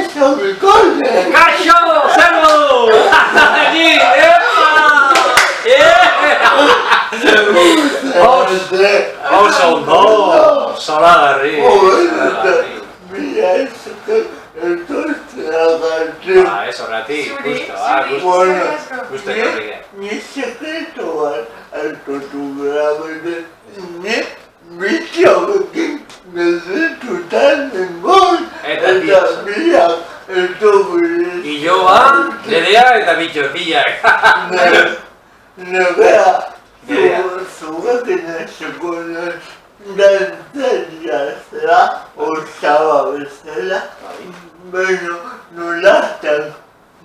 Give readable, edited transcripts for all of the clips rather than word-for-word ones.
Kaixo, Bikote! Kaixo, zer modu? Ni, Oso ondo, zoragarri. Mila esker etortzeagatik. Ez horretik, justo, justo etorrik. Ni sekretu bat hartutu grabete. Ni bitxabekin gezetutan nengoen. Eta biak etorrik. Iloa, Nerea eta bitxorpillak. Nerea, zugaken esekonen dantzaria zera, osaba bezala, baina nolatan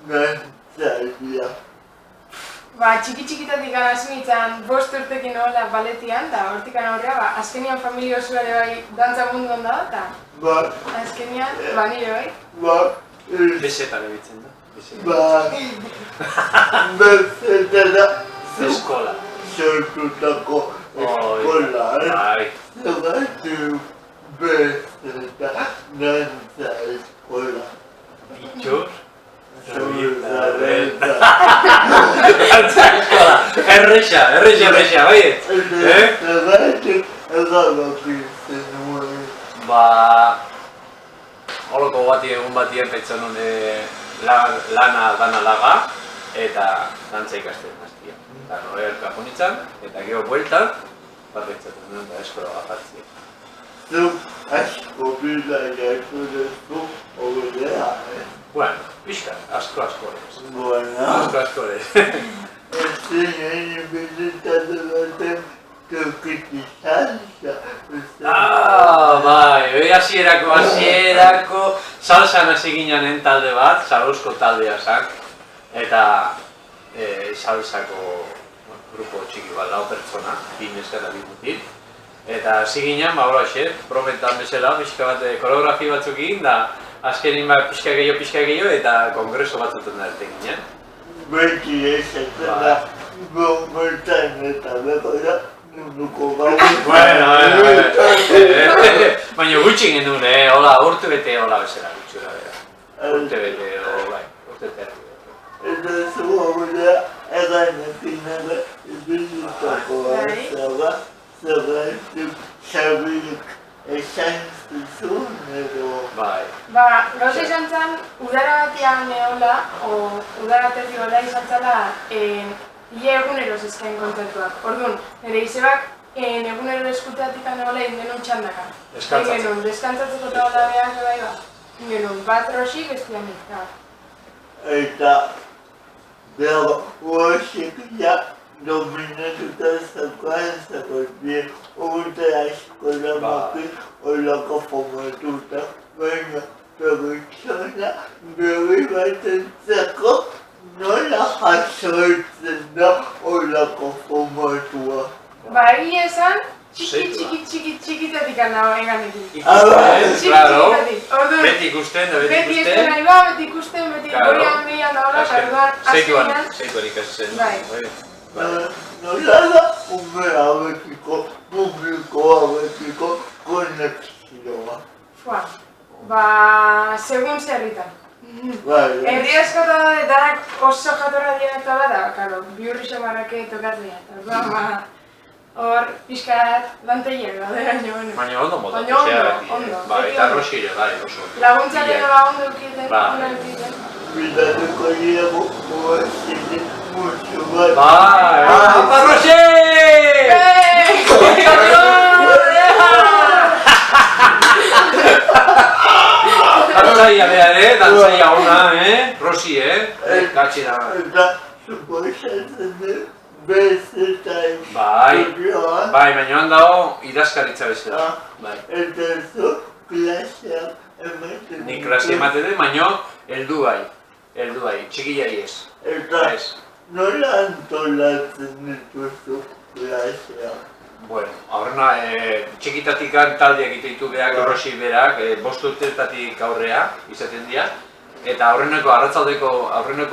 dantzaria. Txiki-txikitatik hasi nintzen 5 urtekin hola baletian, eta hortik aurrera, azkenian familia osoa ere bai dantza munduan da, eta azkenian, nire bai. Besetan ebitzen da. Bezetara Eskola. sortutako eskola. Zergatik bezeta dantza eskola. Bitxor? Zergatik. Dantza eskola. Erresa, baiet? Zergatik erabaki zenuen. Holoko egun batien pentsa nun lana dana laga eta dantza ikasten hastia. Eta norerka jonitzen eta gero bueltan partitzaten nuen da eskola bajatzea. Zuk asko bila jaitu dezu obedea, Bueno, pixka, asko ez. Bueno. Asko ez. Ezin bizitatu baten tokitizantza. Bai, hasierako salsan hasi ginen talde bat, Zarauzko taldea zan. Eta salsako grupo txiki bat, 4 pertsona, 2 neska eta 2 mutil. Eta hasi ginen, profetan bezala, pixka bat koreografi batzuk egin, da azkenin pixka gehiago eta kongreso batzutan da erte ginen. Beti esaten da, gombertan eta bekora, munduko gau. Bueno, baina gutxi genuen, urte bete hola bezala gutxura bera. Urte bete, urte terri. Eta zu obedea, eganekin nabe, bizitako bazaba, zergatik xabirik esan zuzun edo. Bai. Gauza izan zen, udara batean hola, o udara terri hola izan zela, ia egunero zezkain kontzertuak. Orduan, nire izebak egunero eskuteatik hola ingenun txandaka. Ingenun, deskantzatzeko eta hola behar bai ba. Ingenun, bat rosik ez dianik. Eta, behar, huasik ja, dominatuta zakoan bien, urte askola makin olako formatuta, baina pertsona berri batentzako nola jasotzen da olako formatua. Egia esan, txikitatik eganekin. Beti ikusten, Beti ikusten, beti gorian bilan da hola, eta orduan azkenean. Seituan ikasi zen. Nola da umea betiko, publikoa betiko konexioa. Segun zerritan. Herri askota danak oso jatorra dira eta bada, bihurri xamarrake tokatzea. Hor, pixkat, lantegiak da, baina ondo moda, ondo. Eta rosire, oso. Laguntzak ere ondo eukiten, Bidatuko diago, oazite, mucho bat. Apa Rosi! Dantzaia behar, dantzaia ona, Rosi, katxina. Eta, suposatzen dut, bezetain. Bai, baina joan dago idazkaritza bezala. Eta zu, klaseak ematen. Ni klase ematen dut, baina heldu bai, txikiai ez. Eta, nola antolatzen dituzu klaseak? Bueno, aurrena, txikitatik taldeak egiten behar, Rosi berak, 5 urtetatik aurrea izaten dira. Eta aurreneko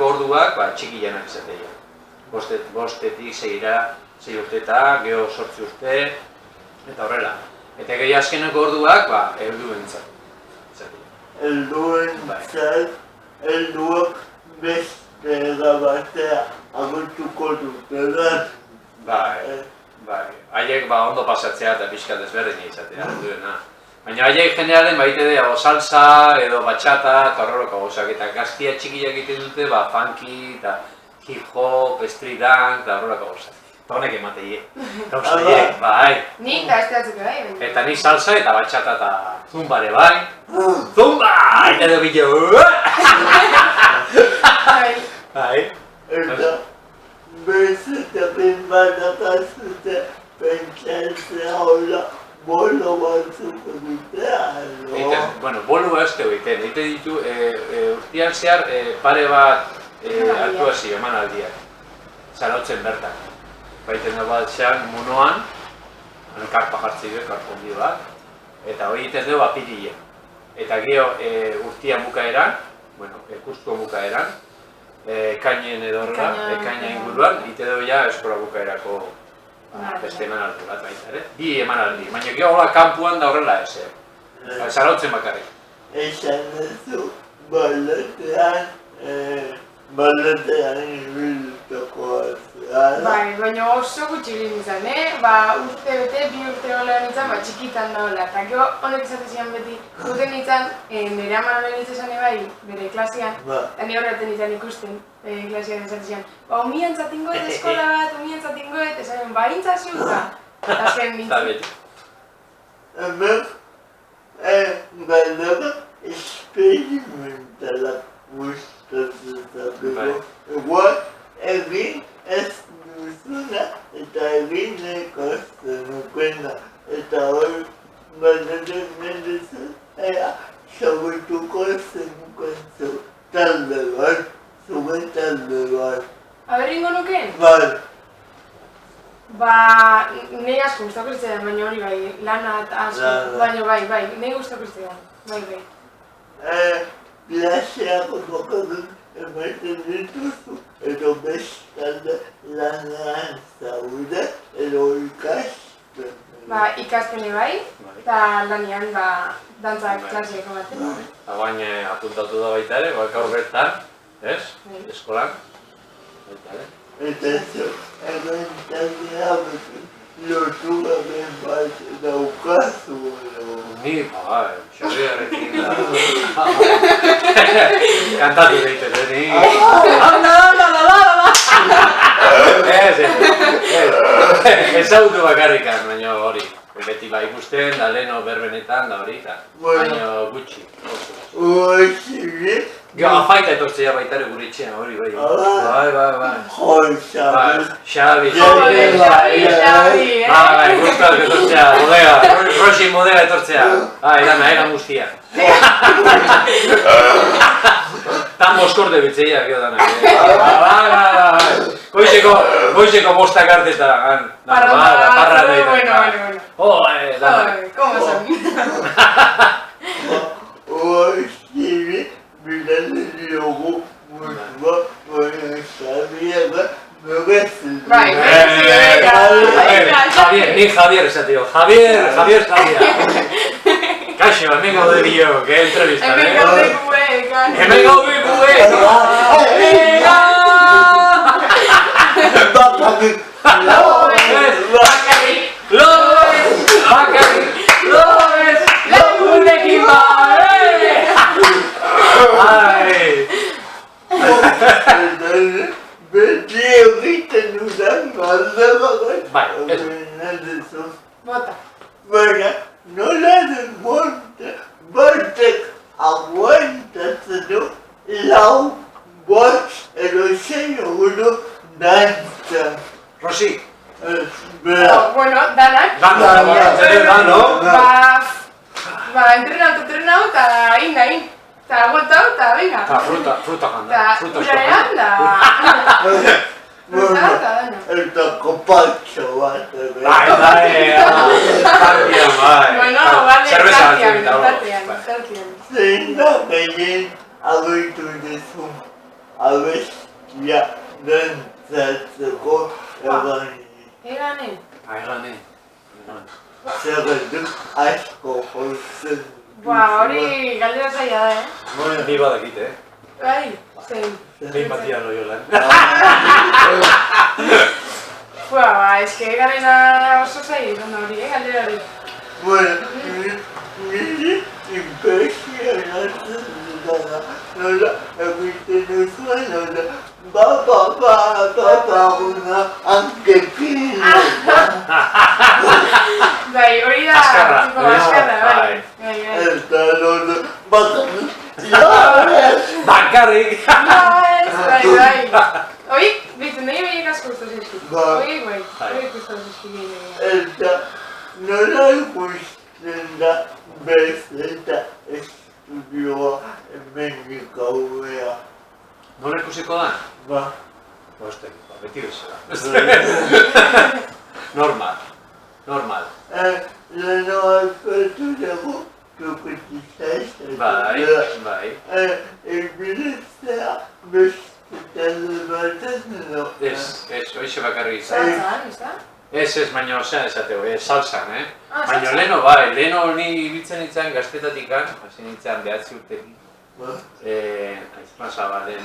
orduak txikianak izaten dira. 5-etik 6 urteta, geho 8 urte, eta horrela. Eta gehi azkeneko orduak, heldu bentzat. helduak beste erabatea agertuko dutela. Bai. Haiek ondo pasatzea eta pixka desberdina izatea, duena. Baina haiek generalen baite dira salsa edo bachata eta horrelako gauzak, eta gaztia txikiak egiten dute funky eta hip hop, street dance eta horrelako gauzak. Eta honek emateie, gauza haiek, bai. Nik gazteatzeko bai. Eta nik salsa eta bachata eta zumbare bai. Zumba! Eta edo bilo! Bai. Eta bezetapin bat apazute pentsatzea hola bolo batzuk egitea, Bueno, bolo ez teo egiten ditu urtean zehar pare bat aktuazio emanaldiak. Zarautzen bertan. Baiten da bat zean monoan, karpa jartzi du, karpondi bat, eta hori egiten dugu apirilean. Eta gero urtean bukaeran, ekustuko bukaeran, ekainen edo horrela, ekaina inguruan, egiten dugu ja eskola bukaerako beste emanaldi bat baita ere. Bi emanaldi, baina gero hola kanpuan da horrela ez, zarautzen bakarrik. Esan duzu baletean ibiltako azera. Bai, baina oso gutxi egin izan, urte bete, 2 urte gola nintzen, txikitan daoela. Eta gero honek esaten zian beti, guten nintzen, nire amaren nintzen bai, bere klasean, eta nire horretan nintzen ikusten, klasean esaten zian, umian zatingoet eskola bat, umian zatingoet, esaten, barintza ziuta. Eta azken nintzen. Hemen, galdera esperimentalak gustatzen. Igual, egin ez duzuna eta egin ikasten nukena. Eta hori, galderen mendezu, sabutuko zenukentzu talde bat, zure talde bat. Aberingo nuken? Bai. Nahi asko gustako zitzaidan, baina hori bai, lana asko, baina bai, nahi gustako zitzaidan, bai. Klaseako bakarrik ematen dituzu, edo bestalde lanean zaude, edo ikasten. Ikaspene bai, eta lanean dantza klaseak ematen. Eta baina apuntatu da baita ere, gaur bertan, ez? Eskolan. Baita ere. Eta zo, ementaldea lotu gaben bat daukazu edo. Ni, bai, Xabiarekin da. Kantatu egiten, ni. Ezautu bakarrikan, baina hori. Beti ikusten, da leheno berbenetan, da hori, baina gutxi. Oixi, Afaita etortzea baita ere gure itxean, hori bai. Bai. Joi, Xabi. Xabi, Bai, guztak etortzea, bodega, Rosin bodega etortzea. Eran guztia. Tan moskorde bitzeiak jo dana. Goizeko bostak arte eta parra da. Bueno. Dana. ¿Cómo son? Oixi, mirale diogu mutua, Xabiaga, nogezu. Bai, Javier esatio. Javier Xabia. Kaixo, hemen gaude dio, que entrevista, Hemen gaude guegan. Hemen gaude guegan. Bakarrik, lagunekin beti egiten dudan galdera Bai, ez. Bota. Baina, nola den batek aguantatzen du lau edo 6 euro dantza. Rosi. Bueno, danak. Dano. Entrenatu, eta hain. Eta aguantau, eta venga. Fruta janda. Eta urarean, Eta kopatxo bat. Tartian. Zein da gehien agertu duzu abestia dantzatzeko eganik. Egane. Zerretuk asko jotzen Hori galdera zaila da, Bueno, Ni badakit, Bai, zein. Behin batian loiolan. Eske garena oso zaila izan da hori, galdera hori. bueno, nire impresionatzen dudana, nola egiten duzuen, nola una hankepin. Bai, hori da, Azkarra, tipo azkarra, bai. Eta nola, bakarrik, Bakarrik! Bai. Oik, bitu, nahi behiek asko guztu zizki. Bai. Oik, bai, oik guztu zizki gehiago. eta nola ikusten da bezeta estudioa hemendik aurrera. Nola ikusiko da? Ba, Beti bezala. Normal. leheno alpertu dago, tokotizazioa. Bai. Ebidetzea beste talde batean edo. Hoxe bakarrik izan. Zantzan, ez da? Ez, baina ozean esateko, salsan, Ah, Baina salsa. leheno bai, leheno ni ibiltzen nintzen gaztetatikan, hasi nintzen 9 urtekin. Ba, Aizpan Zabalen,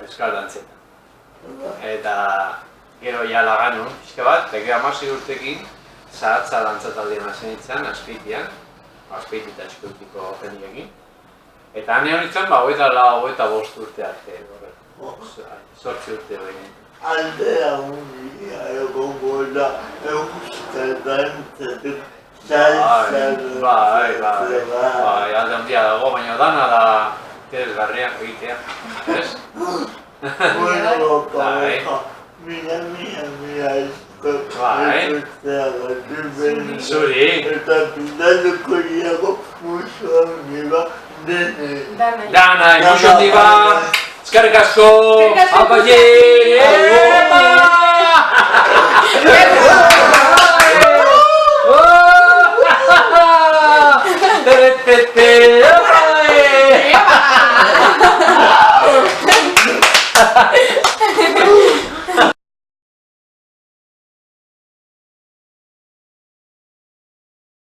eskaldantzeta. ba, Eta gero ja laganun, pixka bat, eta gero 16 urtekin zahatza dantzataldean hasi nintzen, Azpeitian, Azpeiti eta Eskultiko jendeekin. Eta hane honitzen, 24 urte arte, 8 urte hori. aldea hundia egongo da euskal dantzatik Bai, alde handia dago, baina dana da interesgarria egitea, ez? Bueno, Bai. mira, Bai. esto Zuri. eta pindaluko diago muso niba dene. Danai. Dana, imuxo handi bat, eskerrik asko, Eskerrik asko, apa je! Epa!